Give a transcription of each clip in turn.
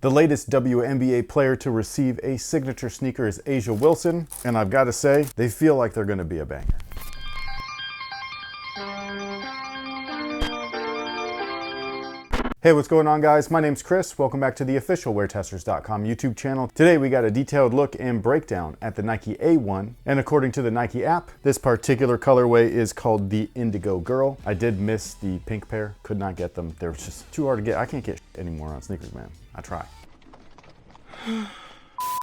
The latest WNBA player to receive a signature sneaker is A'ja Wilson, and I've got to say, they feel like they're going to be a banger. Hey, what's going on, guys? My name's Chris. Welcome back to the official WearTesters.com YouTube channel. Today we got a detailed look and breakdown at the Nike A1, and according to the Nike app, this particular colorway is called the Indigo Girl. I did miss the pink pair, could not get them. They were just too hard to get. I can't get anymore on sneakers, man. I try.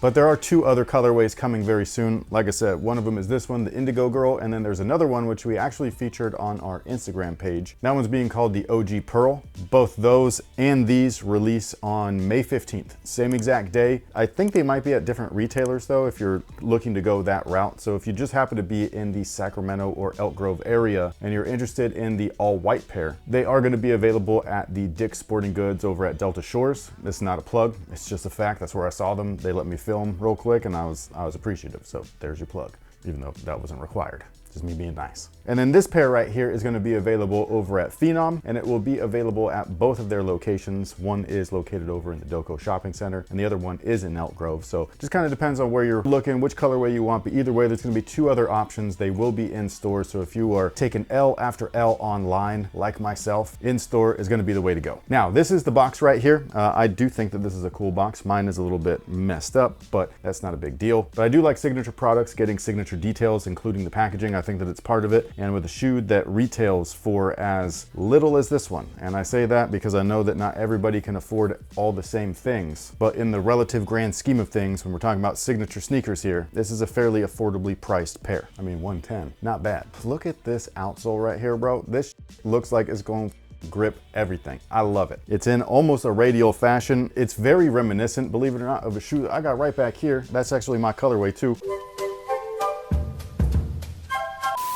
But there are two other colorways coming very soon. Like I said, one of them is this one, the Indigo Girl, and then there's another one which we actually featured on our Instagram page. That one's being called the OG Pearl. Both those and these release on May 15th, same exact day. I think they might be at different retailers though, if you're looking to go that route. So if you just happen to be in the Sacramento or Elk Grove area and you're interested in the all white pair, they are gonna be available at the Dick's Sporting Goods over at Delta Shores. This is not a plug, it's just a fact. That's where I saw them. They let me film real quick and I was appreciative, so there's your plug, even though that wasn't required. Just me being nice. And then this pair right here is going to be available over at Phenom, and it will be available at both of their locations. One is located over in the Doco Shopping Center, and the other one is in Elk Grove. So just kind of depends on where you're looking, which colorway you want, but either way, there's going to be two other options. They will be in store, so if you are taking L after L online, like myself, in store is going to be the way to go. Now, this is the box right here. I do think that this is a cool box. Mine is a little bit messed up, but that's not a big deal. But I do like signature products, getting signature details, including the packaging. I think that it's part of it, and with a shoe that retails for as little as this one, and I say that because I know that not everybody can afford all the same things, but in the relative grand scheme of things, when we're talking about signature sneakers here, this is a fairly affordably priced pair. I mean, 110, not bad. Look at this outsole right here, bro. This looks like it's going to grip everything. I love it. It's in almost a radial fashion. It's very reminiscent, believe it or not, of a shoe that I got right back here. That's actually my colorway too.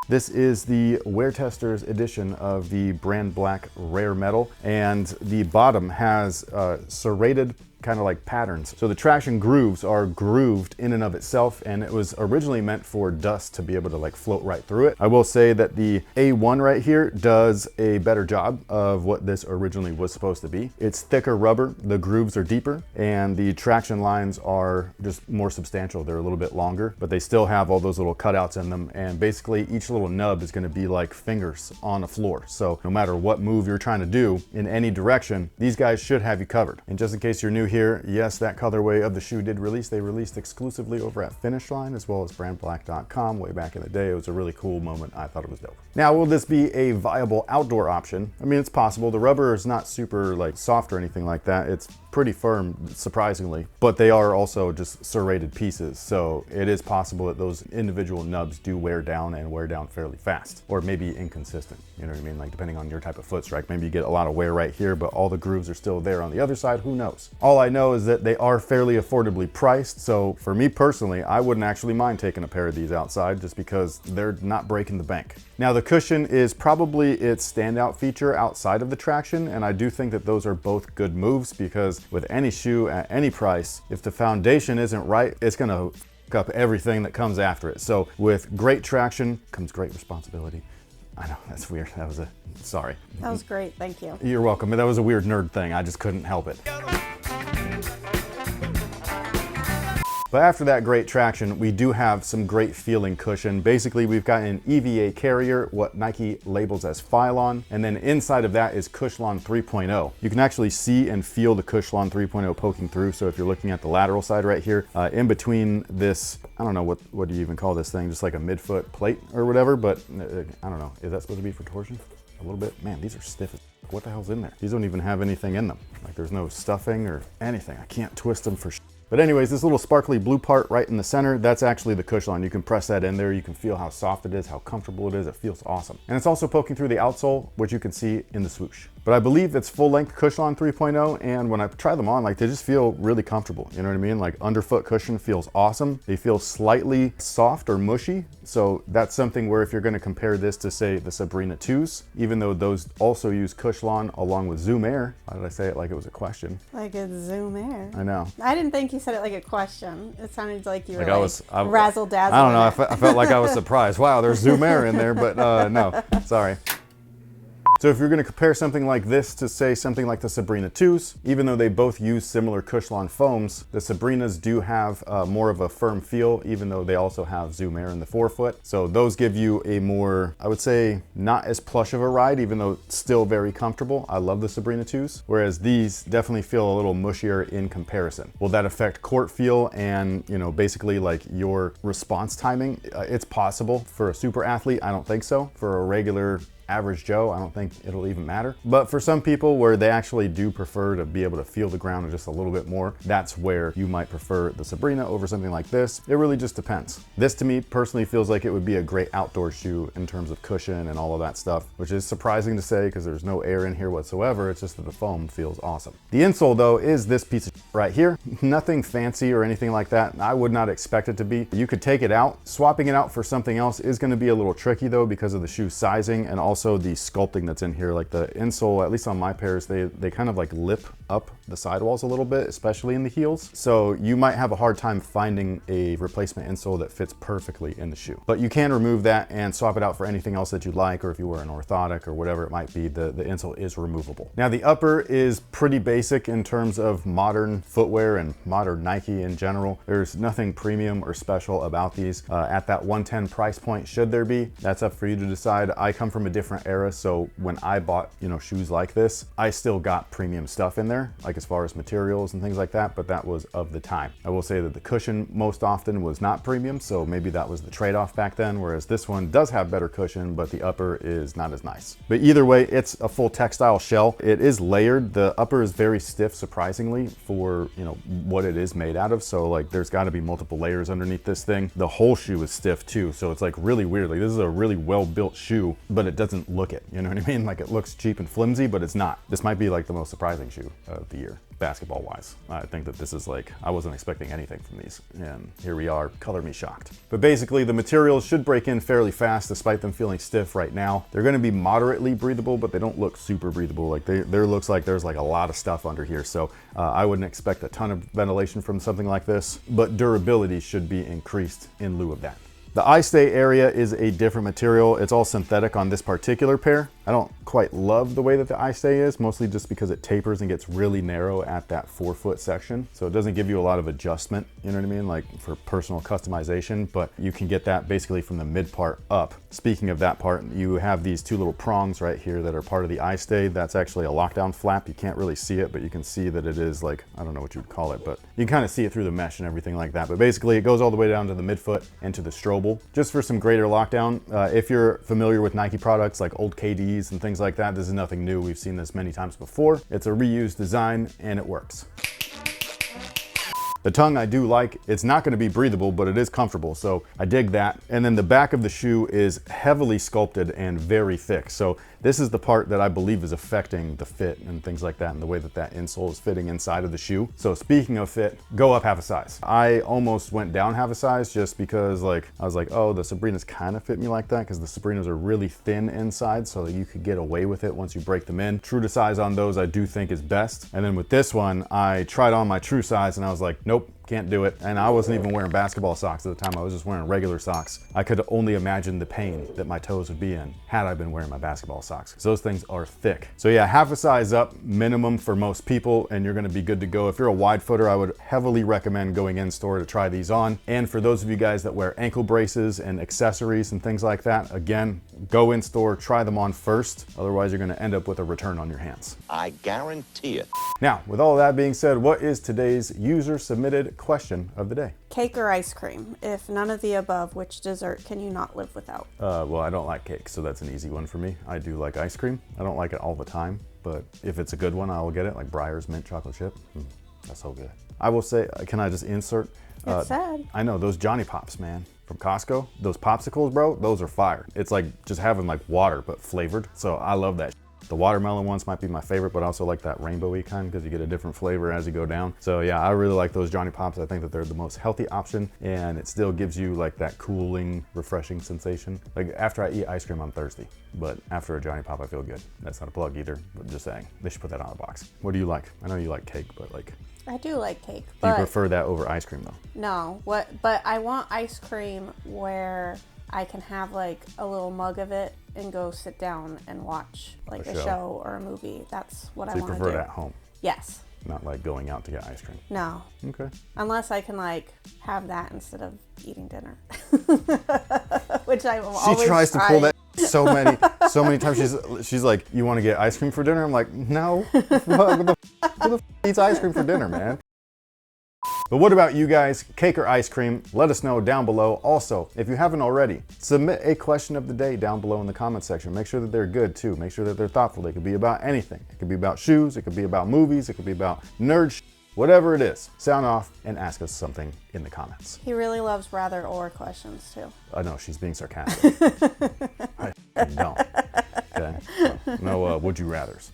This is the WearTesters edition of the brand black rare metal, and the bottom has serrated kind of like patterns. So the traction grooves are grooved in and of itself, and it was originally meant for dust to be able to like float right through it. I will say that the A1 right here does a better job of what this originally was supposed to be. It's thicker rubber, the grooves are deeper, and the traction lines are just more substantial. They're a little bit longer, but they still have all those little cutouts in them, and basically each little nub is going to be like fingers on a floor. So no matter what move you're trying to do in any direction, these guys should have you covered. And just in case you're new here, yes, that colorway of the shoe did release. They released exclusively over at Finish Line as well as brandblack.com way back in the day. It was a really cool moment. I thought it was dope. Now, will this be a viable outdoor option? I mean, it's possible. The rubber is not super like soft or anything like that. It's pretty firm, surprisingly, but they are also just serrated pieces. So it is possible that those individual nubs do wear down and wear down fairly fast, or maybe inconsistent. You know what I mean? Like depending on your type of foot strike, maybe you get a lot of wear right here, but all the grooves are still there on the other side. Who knows? All I know is that they are fairly affordably priced. So for me personally, I wouldn't actually mind taking a pair of these outside just because they're not breaking the bank. Now the cushion is probably its standout feature outside of the traction, and I do think that those are both good moves because with any shoe at any price, if the foundation isn't right, it's gonna f up everything that comes after it. So with great traction comes great responsibility. I know, that's weird. That was sorry. That was great, thank you. You're welcome. That was a weird nerd thing. I just couldn't help it. But after that great traction, we do have some great feeling cushion. Basically, we've got an EVA carrier, what Nike labels as Phylon, and then inside of that is Cushlon 3.0. You can actually see and feel the Cushlon 3.0 poking through. So if you're looking at the lateral side right here, in between this, I don't know, what do you even call this thing? Just like a midfoot plate or whatever, but I don't know. Is that supposed to be for torsion? A little bit? Man, these are stiff as f. What the hell's in there? These don't even have anything in them. Like there's no stuffing or anything. I can't twist them for But anyways, this little sparkly blue part right in the center, that's actually the Cushlon. You can press that in there. You can feel how soft it is, how comfortable it is. It feels awesome. And it's also poking through the outsole, which you can see in the swoosh. But I believe it's full-length Cushlon 3.0, and when I try them on, like, they just feel really comfortable. You know what I mean? Like, underfoot cushion feels awesome. They feel slightly soft or mushy. So that's something where if you're gonna compare this to, say, the Sabrina 2s, even though those also use Cushlon along with Zoom Air. Why did I say it like it was a question? Like it's Zoom Air. I know. I didn't think you said it like a question. It sounded like you were I razzle-dazzle. I don't know, I felt like I was surprised. Wow, there's Zoom Air in there, but no, sorry. So if you're going to compare something like this to say something like the Sabrina 2s, even though they both use similar Cushlon foams, the Sabrinas do have more of a firm feel, even though they also have Zoom Air in the forefoot. So those give you a more, I would say, not as plush of a ride, even though it's still very comfortable. I love the Sabrina 2s, whereas these definitely feel a little mushier in comparison. Will that affect court feel and, you know, basically like your response timing? It's possible. For a super athlete, I don't think so. For a regular average Joe, I don't think it'll even matter. But for some people where they actually do prefer to be able to feel the ground just a little bit more, that's where you might prefer the Sabrina over something like this. It really just depends. This to me personally feels like it would be a great outdoor shoe in terms of cushion and all of that stuff, which is surprising to say because there's no air in here whatsoever. It's just that the foam feels awesome. The insole though is this piece of right here. Nothing fancy or anything like that. I would not expect it to be. You could take it out. Swapping it out for something else is going to be a little tricky though because of the shoe sizing and also the sculpting that's in here. Like the insole, at least on my pairs, they kind of like lip up the sidewalls a little bit, especially in the heels. So you might have a hard time finding a replacement insole that fits perfectly in the shoe. But you can remove that and swap it out for anything else that you'd like, or if you were an orthotic or whatever it might be, the insole is removable. Now the upper is pretty basic in terms of modern footwear and modern Nike in general. There's nothing premium or special about these. At that 110 price point, should there be? That's up for you to decide. I come from a different era, so when I bought, you know, shoes like this, I still got premium stuff in there, like as far as materials and things like that, but that was of the time. I will say that the cushion most often was not premium, so maybe that was the trade-off back then, whereas this one does have better cushion, but the upper is not as nice. But either way, it's a full textile shell. It is layered. The upper is very stiff, surprisingly, for, you know, what it is made out of. So like there's got to be multiple layers underneath this thing. The whole shoe is stiff too, so it's like really weird. Like this is a really well-built shoe, but it doesn't look it. You know what I mean? Like it looks cheap and flimsy, but it's not. This might be like the most surprising shoe of the year, basketball wise. I think that this is like, I wasn't expecting anything from these, and here we are, color me shocked. But basically the materials should break in fairly fast despite them feeling stiff right now. They're going to be moderately breathable, but they don't look super breathable. Like there looks like there's like a lot of stuff under here. So I wouldn't expect a ton of ventilation from something like this, but durability should be increased in lieu of that. The eye stay area is a different material. It's all synthetic on this particular pair. I don't quite love the way that the eye stay is, mostly just because it tapers and gets really narrow at that forefoot section. So it doesn't give you a lot of adjustment, you know what I mean? Like for personal customization, but you can get that basically from the mid part up. Speaking of that part, you have these two little prongs right here that are part of the eye stay. That's actually a lockdown flap. You can't really see it, but you can see that it is like, I don't know what you would call it, but you can kind of see it through the mesh and everything like that. But basically it goes all the way down to the midfoot and to the strobel, just for some greater lockdown. If you're familiar with Nike products like old KDs and things like that, this is nothing new. We've seen this many times before. It's a reused design and it works. The tongue I do like. It's not going to be breathable, but it is comfortable, so I dig that. And then the back of the shoe is heavily sculpted and very thick. So this is the part that I believe is affecting the fit and things like that, and the way that that insole is fitting inside of the shoe. So speaking of fit, go up half a size. I almost went down half a size just because like I was like, oh, the Sabrinas kind of fit me like that, because the Sabrinas are really thin inside, so that you could get away with it once you break them in. True to size on those I do think is best. And then with this one, I tried on my true size and I was like, nope, can't do it. And I wasn't even wearing basketball socks at the time. I was just wearing regular socks. I could only imagine the pain that my toes would be in had I been wearing my basketball socks, because those things are thick. So yeah, half a size up minimum for most people, and you're gonna be good to go. If you're a wide footer, I would heavily recommend going in store to try these on. And for those of you guys that wear ankle braces and accessories and things like that, again, go in store, try them on first. Otherwise, you're gonna end up with a return on your hands. I guarantee it. Now, with all that being said, what is today's user submitted question of the day? Cake or ice cream? If none of the above, which dessert can you not live without? Well, I don't like cake, so that's an easy one for me. I do like ice cream. I don't like it all the time, but if it's a good one, I will get it, like Breyer's mint chocolate chip. That's so good. I will say, can I just insert? It's sad. I know, those Johnny Pops, man, from Costco, those popsicles, bro, those are fire. It's like just having like water, but flavored. So I love that. The watermelon ones might be my favorite, but I also like that rainbowy kind because you get a different flavor as you go down. So yeah, I really like those Johnny Pops. I think that they're the most healthy option, and it still gives you like that cooling, refreshing sensation. Like after I eat ice cream, I'm thirsty, but after a Johnny Pop, I feel good. That's not a plug either, but just saying, they should put that on a box. What do you like? I know you like cake, but like... I do like cake, Do but... you prefer that over ice cream though? No, but I want ice cream where I can have like a little mug of it and go sit down and watch like A a show. show or a movie. That's what I So you want to prefer do. it at home, Yes. not like going out to get ice cream. No. Okay. Unless I can like have that instead of eating dinner, which I will She always tries to try. pull that so many times. She's like, you want to get ice cream for dinner? I'm like, no. Who the f eats ice cream for dinner, man? But what about you guys? Cake or ice cream? Let us know down below. Also, if you haven't already, submit a question of the day down below in the comment section. Make sure that they're good too. Make sure that they're thoughtful. They could be about anything. It could be about shoes. It could be about movies. It could be about nerd whatever it is. Sound off and ask us something in the comments. He really loves rather or questions too. I know she's being sarcastic. I don't. Okay. No would you rathers.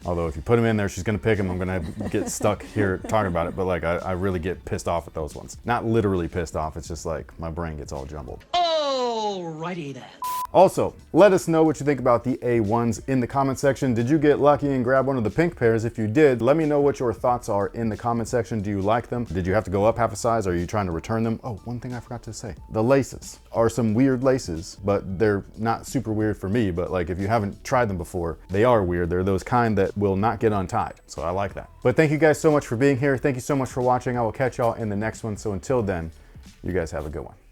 Although if you put them in there, she's gonna pick them. I'm gonna get stuck here talking about it. But like, I really get pissed off at those ones. Not literally pissed off. It's just like my brain gets all jumbled. Alrighty then. Also, let us know what you think about the A1s in the comment section. Did you get lucky and grab one of the pink pairs? If you did, let me know what your thoughts are in the comment section. Do you like them? Did you have to go up half a size? Are you trying to return them? Oh, one thing I forgot to say. The laces are some weird laces, but they're not super weird for me. But like, if you haven't tried them before, they are weird. They're those kind that will not get untied. So I like that. But thank you guys so much for being here. Thank you so much for watching. I will catch y'all in the next one. So until then, you guys have a good one.